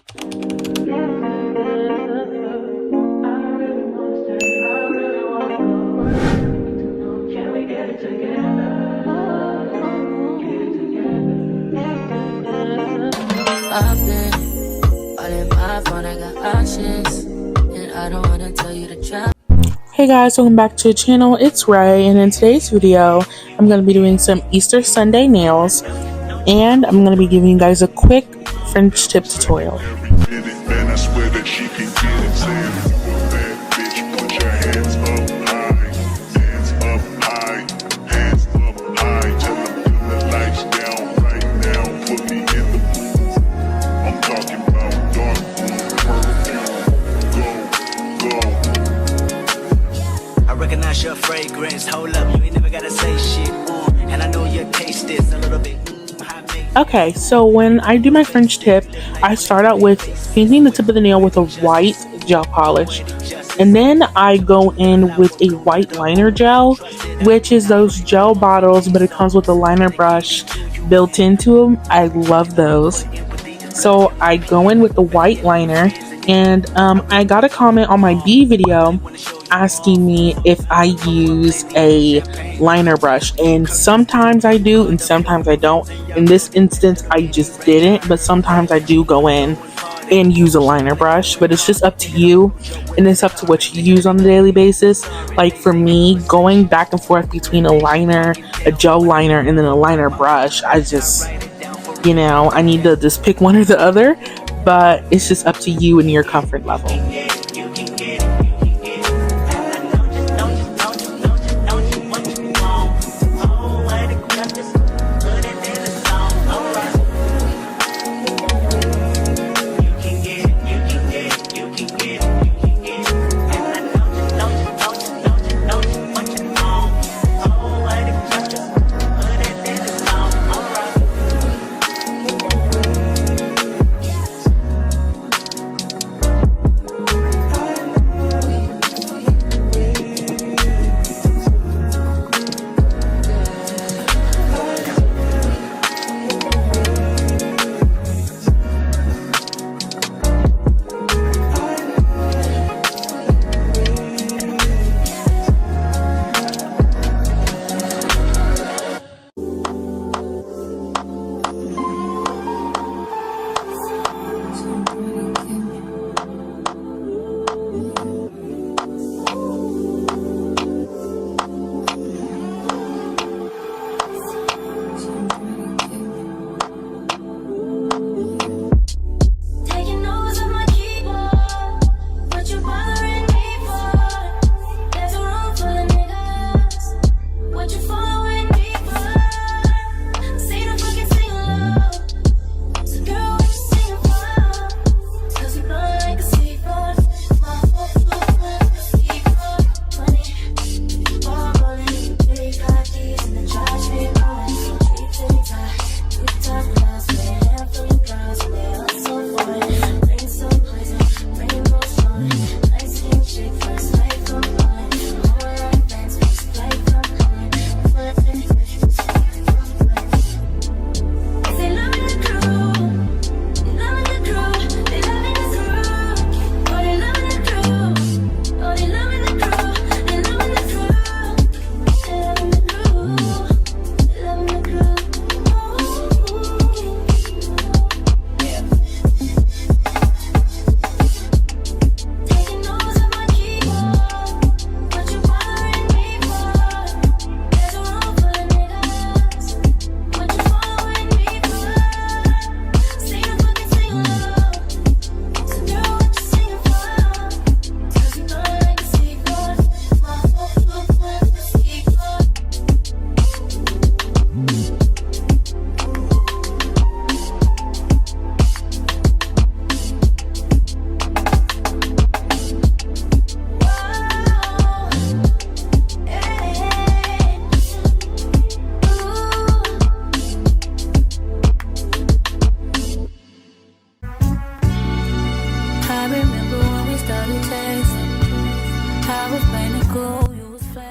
I've been all in my phone, I got options, and I don't wanna tell you to try. Hey guys, welcome back to the channel. It's Ray, and in today's video, I'm going to be doing some Easter Sunday nails, and I'm going to be giving you guys a quick French tip tutorial. Your fragrance, hold up, you ain't never gotta say shit, and I know your taste is a little bit Okay, so when I do my French tip, I start out with painting the tip of the nail with a white gel polish, and then I go in with a white liner gel, which is those gel bottles, but it comes with a liner brush built into them. I love those. So I go in with the white liner, and I got a comment on my B video asking me if I use a liner brush, and sometimes I do and sometimes I don't. In this instance I just didn't, but sometimes I do go in and use a liner brush, but it's just up to you, and it's up to what you use on a daily basis. Like for me, going back and forth between a liner, a gel liner, and then a liner brush, I just, you know, I need to just pick one or the other, but it's just up to you and your comfort level.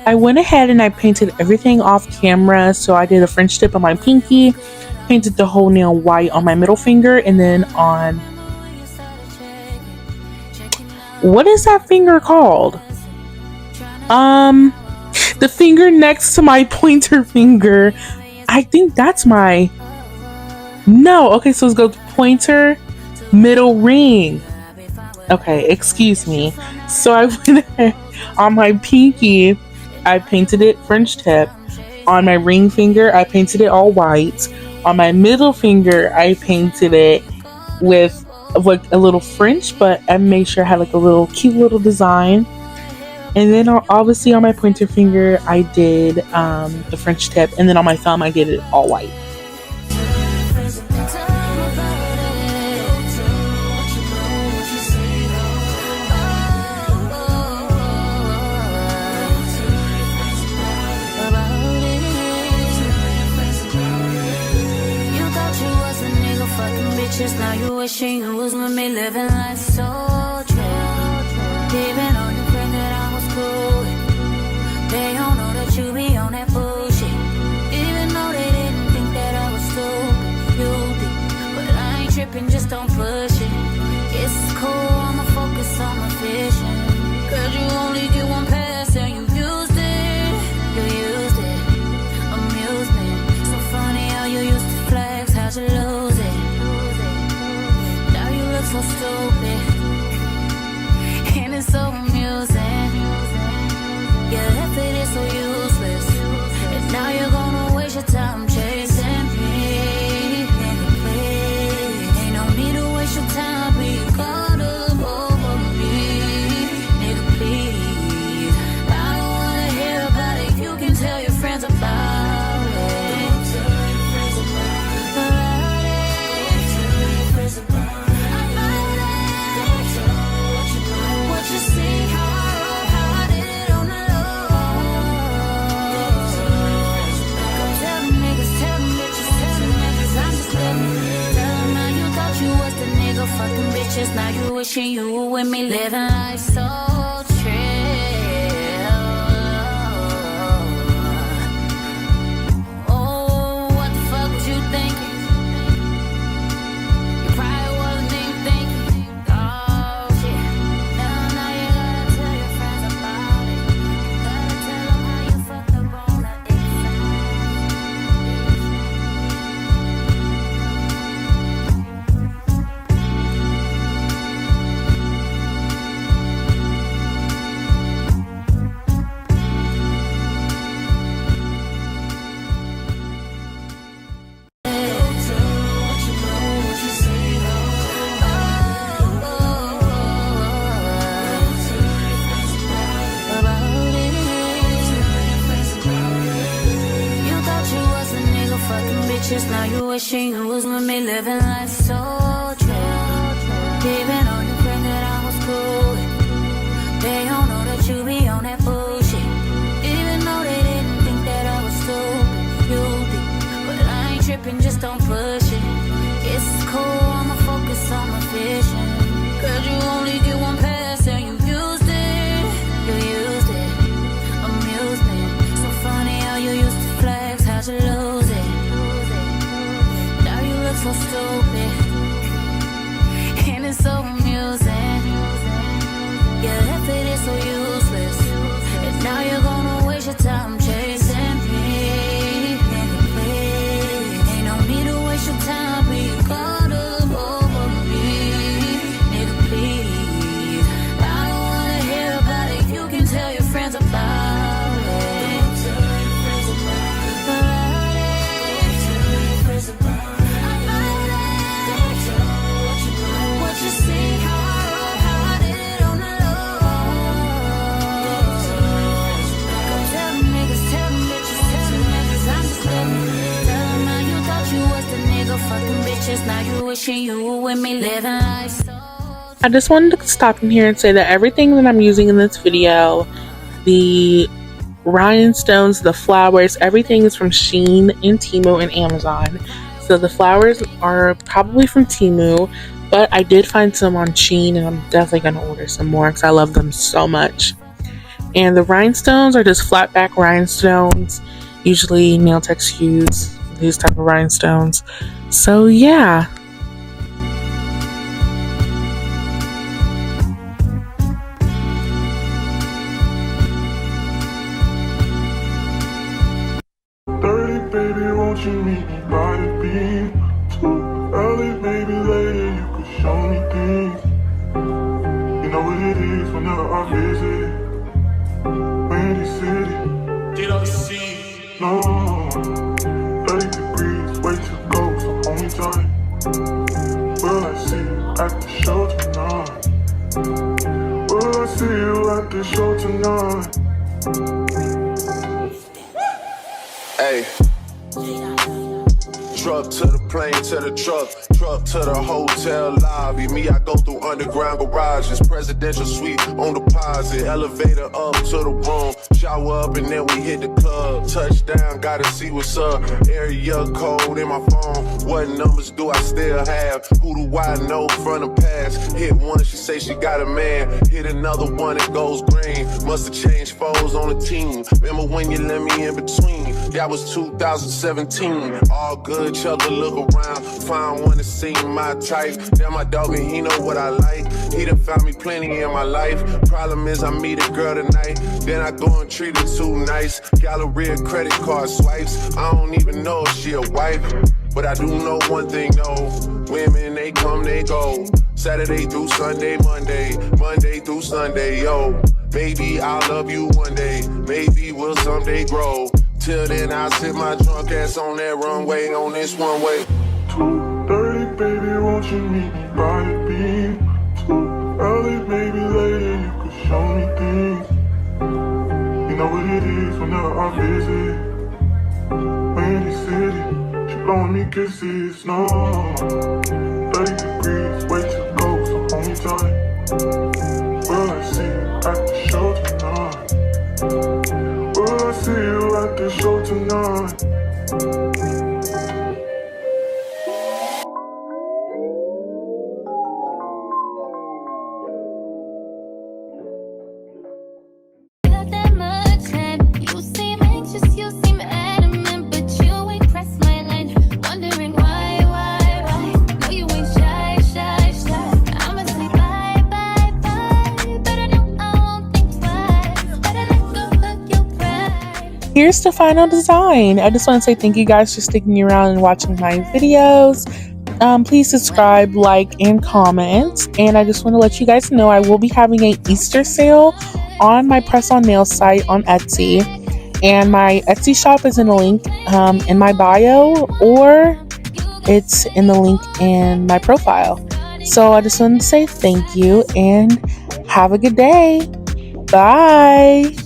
I went ahead and I painted everything off camera. So I did a French tip on my pinky, painted the whole nail white on my middle finger, and then on What is that finger called? The finger next to my pointer finger. I think that's my... No, okay, so let's go pointer, middle ring. Okay, excuse me. So I went ahead on my pinky, I painted it French tip. On my ring finger, I painted it all white. On my middle finger, I painted it with like a little French, but I made sure I had like a little cute little design. And then obviously on my pointer finger, I did the French tip, and then on my thumb, I did it all white. Now you wishing you was with me, living life so chill. Even on your friend that I was cool with, they don't know that you be on that bullshit. Even though they didn't think that I was stupid, you did. But I ain't tripping, just don't push it. It's cool, I'ma focus on my vision. Cause you only get one pass and you used it. You used it, amusement. So funny how you used to flex, how'd you lose it? So stupid, and it's so amusing. Your effort is so useless, and now you're gonna waste your time chasing me. Nigga, ain't no need to waste your time being caught up over me. Nigga, please, I don't wanna hear about it. You can tell your friends about it. Tell your friends about it. Fucking bitches, now you wishing you were with me, living life so chill. Oh, what the fuck was you thinking? You probably wasn't even thinking. Oh shit. Now you gotta tell your friends about it. Gotta tell them how you fucked up on the now you wishing you was with me, living life so chill. Even on your friend that I was cool with, they don't know that you be on that bullshit. Even though they didn't think that I was stupid, you did. But I ain't tripping, just don't push it. It's cool, I'ma focus on my vision. Cause you only get one pass and you used it. You used it, amusement. So funny how you used to flex, how'd you lose it? So stupid, and it's so amusing. Your effort is so useless, and now you're gonna waste your time chasing me. Nigga, ain't no need to waste your time being caught up over me. Nigga, please, I don't wanna hear about it. You can tell your friends about it. Tell your friends about it. Tell your friends about it. Now you wishing you were with me, living life so... I just wanted to stop in here and say that everything that I'm using in this video, the rhinestones, the flowers, everything is from Shein and Temu and Amazon. So the flowers are probably from Temu, but I did find some on Shein, and I'm definitely going to order some more because I love them so much. And the rhinestones are just flat back rhinestones. Usually nail techs use these type of rhinestones. So yeah. won't you meet me by the beam? Too early, maybe later, you could show me things. You know what it is whenever I visit Windy City. No, 30 degrees, way to go, so hold me tight. Will I see you at the show tonight? Will I see you at the show tonight? Hey. Truck to the plane, to the truck to the hotel lobby. Me, I go through underground garages, presidential suite on deposit, elevator up to the room, shower up and then we hit the club. Touchdown, gotta see what's up. Area code in my phone. What numbers do I still have? Who do I know from the past? Hit one, she say she got a man. Hit another one, it goes green. Must have changed foes on the team. Remember when you let me in between? That was 2017. All good, chug a look around. Find one to see my type. Damn, my dog and he know what I like. He done found me plenty in my life. Problem is I meet a girl tonight, then I go and treat her too nice. Galleria credit card swipes. I don't even know if she a wife, but I do know one thing though. Women, they come, they go. Saturday through Sunday, Monday through Sunday, yo. Maybe I'll love you one day. Maybe we'll someday grow. Till then, I'll sit my drunk ass on that runway, on this one way. 2:30, baby, won't you meet me by the beam? Too early, maybe later, you could show me things. You know what it is whenever I visit Windy City. She blowing me kisses, no. 30 degrees, way to go, so hold me tight. Will I see you at the show tonight? Will I see you at the show tonight? Got that much time. You seem anxious, you seem adamant, but you ain't pressed my line. Wondering why? No, you ain't shy. I'ma say bye. But I know I won't think twice. Better let go of your pride. Here's the final design. I just want to say thank you guys for sticking around and watching my videos. Please subscribe, like, and comment. And I just want to let you guys know I will be having an Easter sale on my press-on nail site on Etsy. And my Etsy shop is in the link in my bio, or it's in the link in my profile. So I just wanted to say thank you and have a good day. Bye.